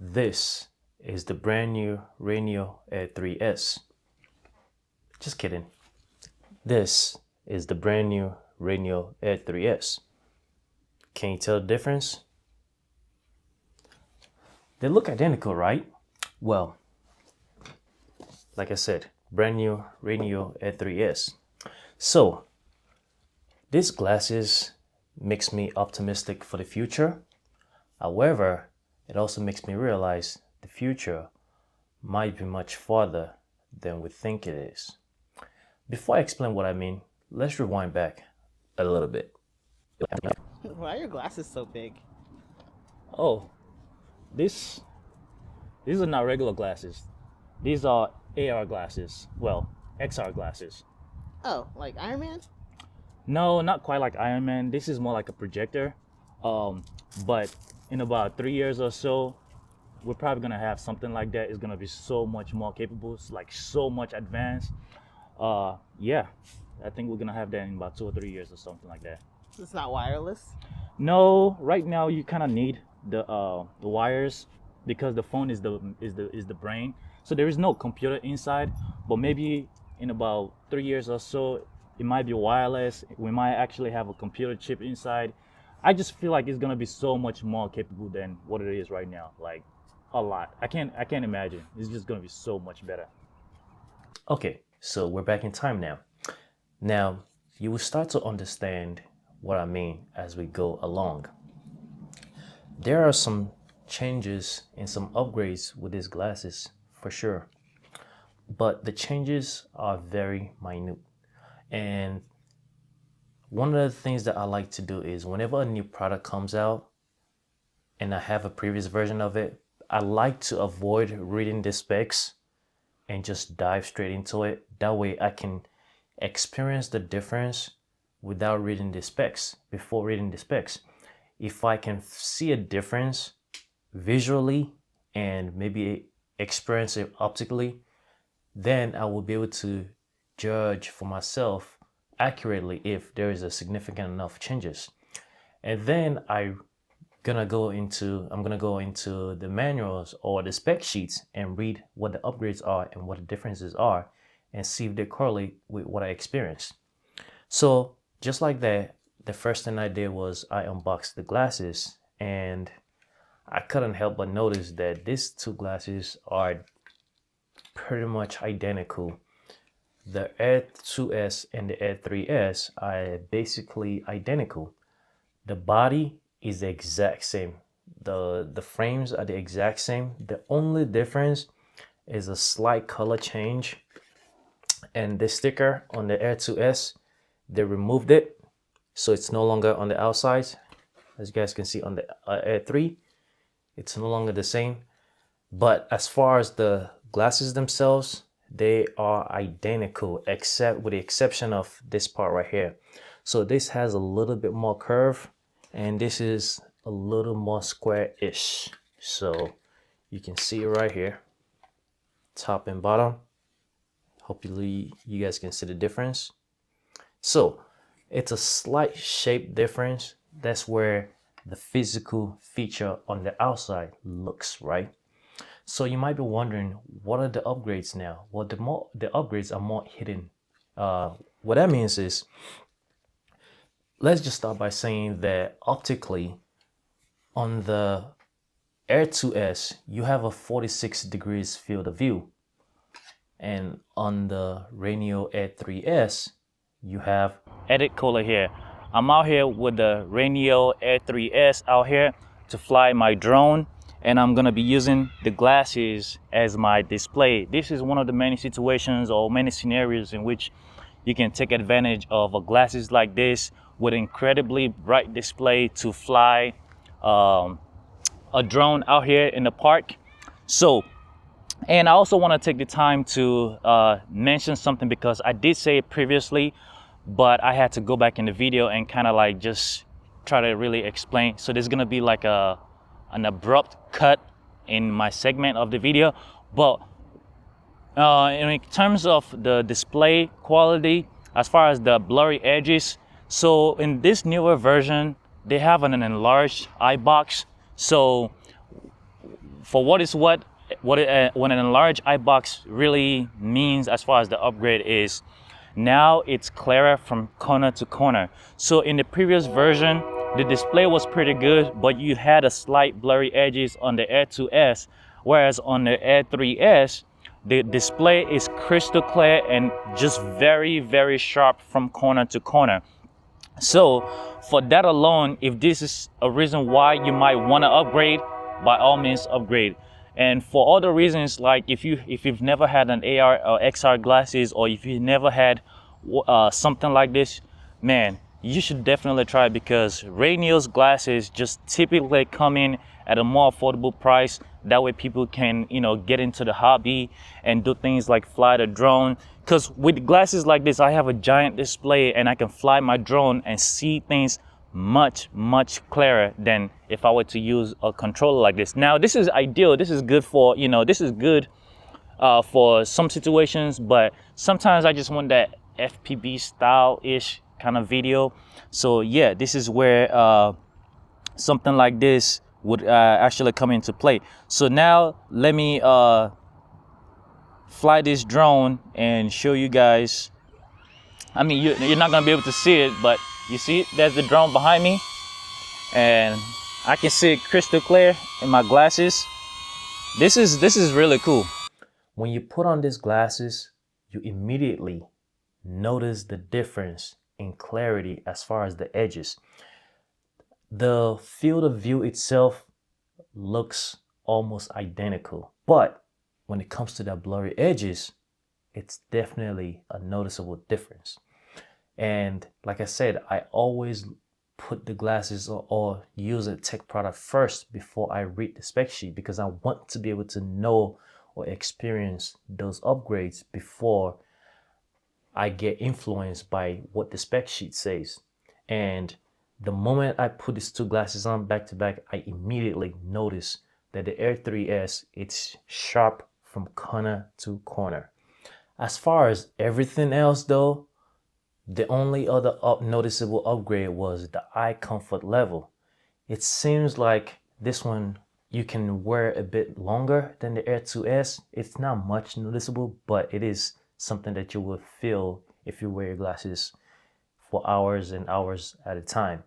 This is the brand new Rayneo Air 3S. Just kidding. This is the brand new Rayneo Air 3S. Can you tell the difference? They look identical, right? Well, like I said, brand new Rayneo Air 3S. So, these glasses makes me optimistic for the future. However, it also makes me realize the future might be much farther than we think it is. Before I explain what I mean, let's rewind back a little bit. Why are your glasses so big? Oh, these are not regular glasses. These are AR glasses. Well, XR glasses. Oh, like Iron Man? No, not quite like Iron Man. This is more like a projector. But in about 3 years or so, we're probably gonna have something like that. It's gonna be so much more capable, like so much advanced. Yeah, I think we're gonna have that in about 2 or 3 years or something like that. It's not wireless. No, right now you kind of need the wires because the phone is the brain. So there is no computer inside. But maybe in about 3 years or so, it might be wireless. We might actually have a computer chip inside. I just feel like it's gonna be so much more capable than what it is right now. Like a lot. I can't imagine. It's just gonna be so much better. Okay, so we're back in time now. Now you will start to understand what I mean as we go along. There are some changes and some upgrades with these glasses for sure, but the changes are very minute. And one of the things that I like to do is whenever a new product comes out and I have a previous version of it, I like to avoid reading the specs and just dive straight into it. That way I can experience the difference without reading the specs. Before reading the specs, if I can see a difference visually and maybe experience it optically, then I will be able to judge for myself accurately if there is a significant enough changes. And then I'm gonna go into the manuals or the spec sheets and read what the upgrades are and what the differences are and see if they correlate with what I experienced. So just like that, the first thing I did was I unboxed the glasses, and I couldn't help but notice that these two glasses are pretty much identical. The Air 2S and the Air 3S are basically identical. The body is the exact same. The frames are the exact same. The only difference is a slight color change. And the sticker on the Air 2S, they removed it, so it's no longer on the outside. As you guys can see on the Air 3, it's no longer the same. But as far as the glasses themselves, they are identical, except with the exception of this part right here. So this has a little bit more curve, and this is a little more square-ish. So you can see it right here, top and bottom. Hopefully you guys can see the difference. So it's a slight shape difference. That's where the physical feature on the outside looks, right? So you might be wondering, what are the upgrades now? Well, the upgrades are more hidden. What that means is, let's just start by saying that optically on the Air 2S, you have a 46 degrees field of view. And on the Rayneo Air 3S, you have edit color here. I'm out here with the Rayneo Air 3S out here to fly my drone, and I'm gonna be using the glasses as my display. This is one of the many situations or many scenarios in which you can take advantage of glasses like this with incredibly bright display to fly a drone out here in the park. So, and I also want to take the time to mention something, because I did say it previously, but I had to go back in the video and kind of like just try to really explain. So there's gonna be like an abrupt cut in my segment of the video. But in terms of the display quality, as far as the blurry edges, so in this newer version, they have an enlarged eye box. So for what is what an enlarged eye box really means as far as the upgrade is, now it's clearer from corner to corner. So in the previous version, the display was pretty good, but you had a slight blurry edges on the Air 2S, whereas on the Air 3S, the display is crystal clear and just very, very sharp from corner to corner. So for that alone, if this is a reason why you might want to upgrade, by all means upgrade. And for other reasons, like if you've never had an AR or XR glasses, or if you've never had something like this, man, you should definitely try it, because Rayneo's glasses just typically come in at a more affordable price. That way people can, get into the hobby and do things like fly the drone. Because with glasses like this, I have a giant display and I can fly my drone and see things much, much clearer than if I were to use a controller like this. Now, this is ideal. This is good for, this is good for some situations, but sometimes I just want that FPV style-ish kind of video. So yeah, this is where something like this would actually come into play. So now let me fly this drone and show you guys. I mean, you're not gonna be able to see it, but you see, there's the drone behind me, and I can see it crystal clear in my glasses. This is really cool. When you put on these glasses, you immediately notice the difference in clarity as far as the edges. The field of view itself looks almost identical, but when it comes to the blurry edges, it's definitely a noticeable difference. And like I said, I always put the glasses or use a tech product first before I read the spec sheet, because I want to be able to know or experience those upgrades before I get influenced by what the spec sheet says. And the moment I put these two glasses on back to back, I immediately notice that the Air 3S, it's sharp from corner to corner. As far as everything else though, the only other noticeable upgrade was the eye comfort level. It seems like this one you can wear a bit longer than the Air 2S. It's not much noticeable, but it is something that you will feel if you wear your glasses for hours and hours at a time.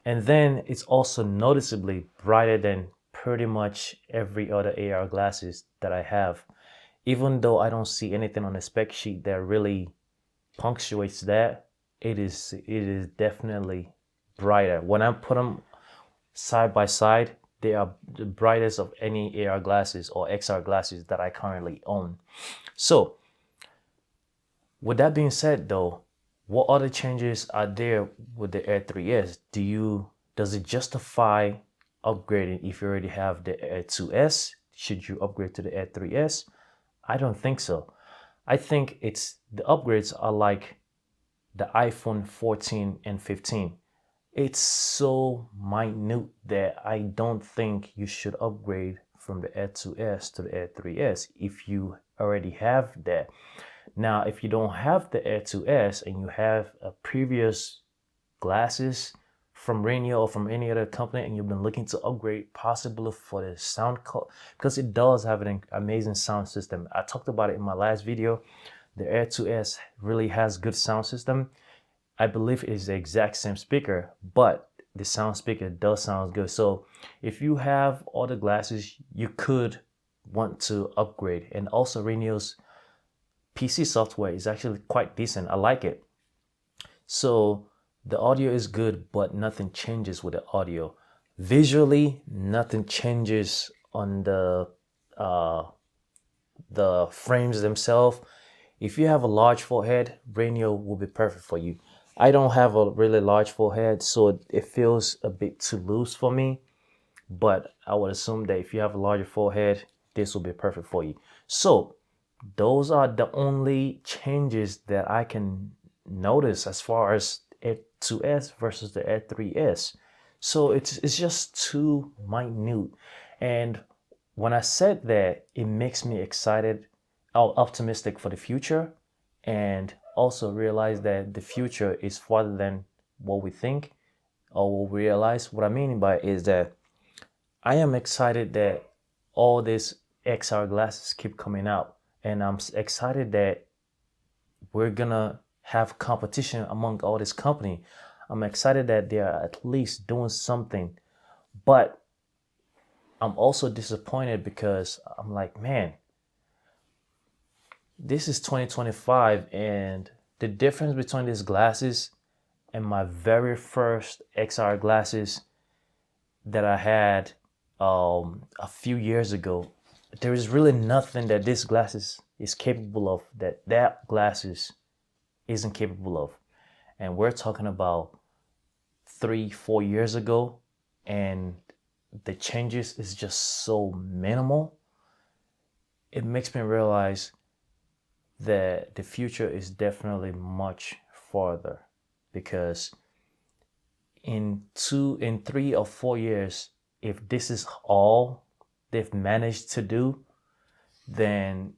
And then it's also noticeably brighter than pretty much every other AR glasses that I have. Even though I don't see anything on the spec sheet that really punctuates that, it is definitely brighter. When I put them side by side, they are the brightest of any AR glasses or XR glasses that I currently own. So with that being said though, what other changes are there with the Air 3S? Does it justify upgrading if you already have the Air 2S? Should you upgrade to the Air 3S? I don't think so. I think the upgrades are like the iPhone 14 and 15. It's so minute that I don't think you should upgrade from the Air 2S to the Air 3S if you already have that. Now, if you don't have the Air 2S and you have a previous glasses from Rayneo or from any other company and you've been looking to upgrade possibly for the sound, because it does have an amazing sound system. I talked about it in my last video. The Air 2S really has good sound system. I believe it is the exact same speaker, but the sound speaker does sound good. So if you have all the glasses, you could want to upgrade. And also Rayneo's PC software is actually quite decent. I like it. So the audio is good, but nothing changes with the audio. Visually, nothing changes on the frames themselves. If you have a large forehead, Rayneo will be perfect for you. I don't have a really large forehead, so it feels a bit too loose for me. But I would assume that if you have a larger forehead, this will be perfect for you. So those are the only changes that I can notice as far as Air 2S versus the Air 3S. So it's just too minute. And when I said that, it makes me excited, optimistic for the future, and also realize that the future is farther than what we think or what we realize. What I mean by it is that I am excited that all these XR glasses keep coming out, and I'm excited that we're gonna have competition among all this company. I'm excited that they are at least doing something, but I'm also disappointed because I'm like, man, this is 2025, and the difference between these glasses and my very first XR glasses that I had a few years ago, there is really nothing that this glasses is capable of that glasses isn't capable of. And we're talking about 3, 4 years ago, and the changes is just so minimal. It makes me realize that the future is definitely much farther, because in 3 or 4 years, if this is all they've managed to do, then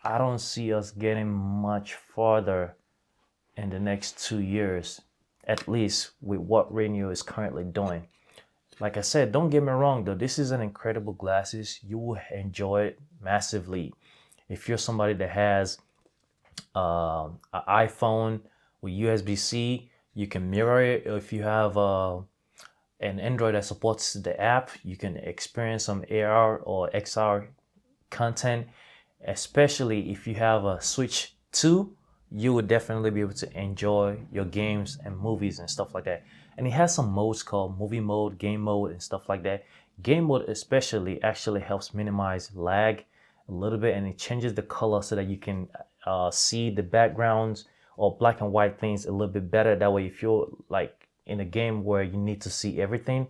I don't see us getting much farther in the next 2 years, at least with what Rayneo is currently doing. Like I said, don't get me wrong though, this is an incredible glasses. You will enjoy it massively. If you're somebody that has an iPhone with USB-C, you can mirror it. If you have an Android that supports the app, you can experience some AR or XR content. Especially if you have a Switch 2, you would definitely be able to enjoy your games and movies and stuff like that. And it has some modes called movie mode, game mode, and stuff like that. Game mode especially actually helps minimize lag a little bit, and it changes the color so that you can see the backgrounds or black and white things a little bit better. That way, if you're like in a game where you need to see everything,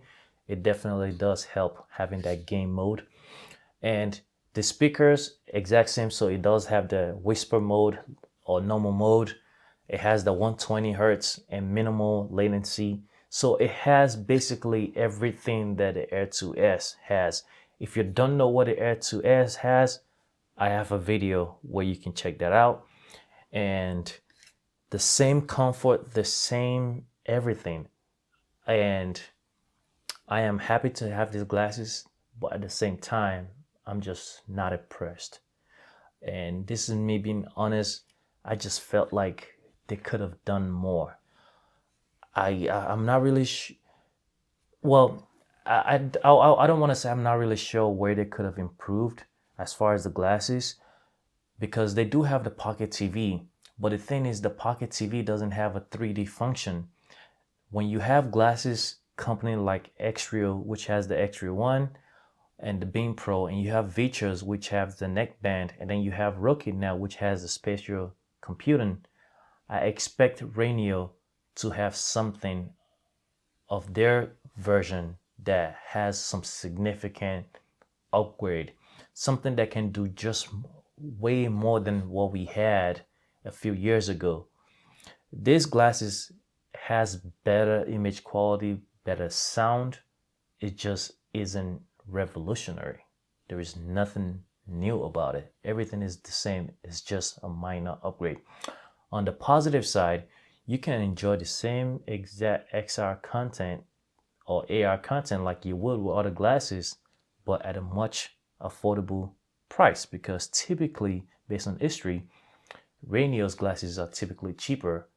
it definitely does help having that game mode. And the speakers, exact same. So it does have the whisper mode or normal mode. It has the 120 hertz and minimal latency. So it has basically everything that the Air 2S has. If you don't know what the Air 2S has, I have a video where you can check that out. And the same comfort, the same everything. And I am happy to have these glasses, but at the same time, I'm just not impressed. And this is me being honest. I just felt like they could have done more. I'm not really well. I don't want to say I'm not really sure where they could have improved as far as the glasses, because they do have the Pocket TV. But the thing is, the Pocket TV doesn't have a 3D function. When you have glasses company like Xrio, which has the Xrio 1 and the Beam Pro, and you have Features, which have the neckband, and then you have Rookie now, which has the spatial computing, I expect Rayneo to have something of their version that has some significant upgrade, something that can do just way more than what we had a few years ago. This glasses has better image quality, better sound. It just isn't revolutionary. There is nothing new about it. Everything is the same. It's just a minor upgrade. On the positive side, you can enjoy the same exact XR content or AR content like you would with other glasses, but at a much affordable price, because typically, based on history, Rayneo's glasses are typically cheaper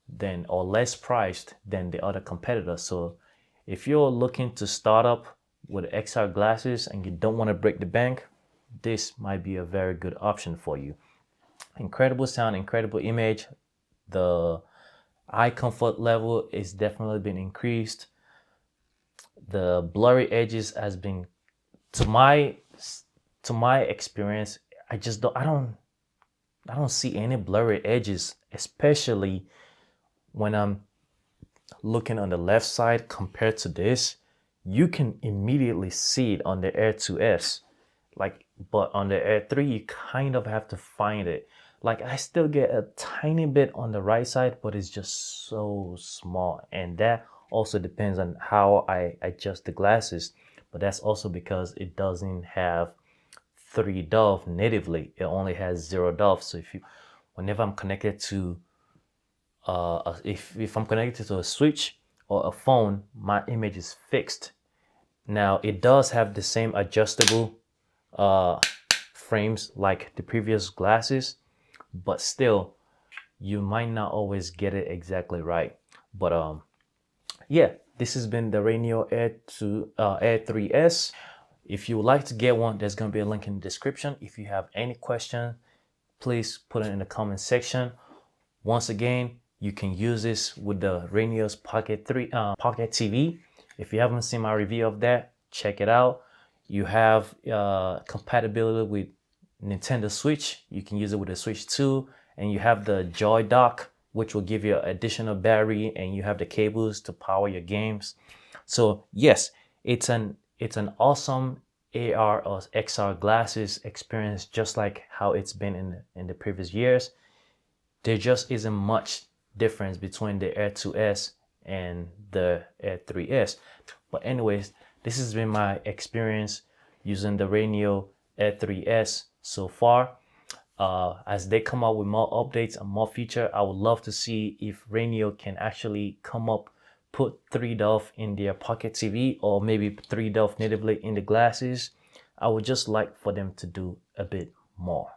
than or less priced than the other competitors. So if you're looking to start up with XR glasses and you don't want to break the bank, this might be a very good option for you. Incredible sound, incredible image. The eye comfort level is definitely been increased. The blurry edges has been, to my experience, I don't see any blurry edges, especially when I'm looking on the left side compared to this. You can immediately see it on the Air 2S. But on the Air 3, you kind of have to find it. Like, I still get a tiny bit on the right side, but it's just so small. And that also depends on how I adjust the glasses. But that's also because it doesn't have 3 dove natively. It only has 0 dove. So whenever I'm connected to if I'm connected to a switch or a phone, my image is fixed. Now it does have the same adjustable frames like the previous glasses, but still you might not always get it exactly right. But yeah, this has been the Rayneo Air 3S. If you would like to get one, there's going to be a link in the description. If you have any question, please put it in the comment section. Once again, you can use this with the Rayneo's Pocket TV. If you haven't seen my review of that, check it out. You have compatibility with Nintendo Switch. You can use it with the Switch 2, and you have the Joy Dock, which will give you additional battery, and you have the cables to power your games. So yes, it's an awesome AR or XR glasses experience, just like how it's been in the previous years. There just isn't much difference between the Air 2S and the Air 3S. But anyways, this has been my experience using the Rayneo Air 3S so far. As they come out with more updates and more feature, I would love to see if Rayneo can actually put 3DoF in their Pocket TV, or maybe 3DoF natively in the glasses. I would just like for them to do a bit more.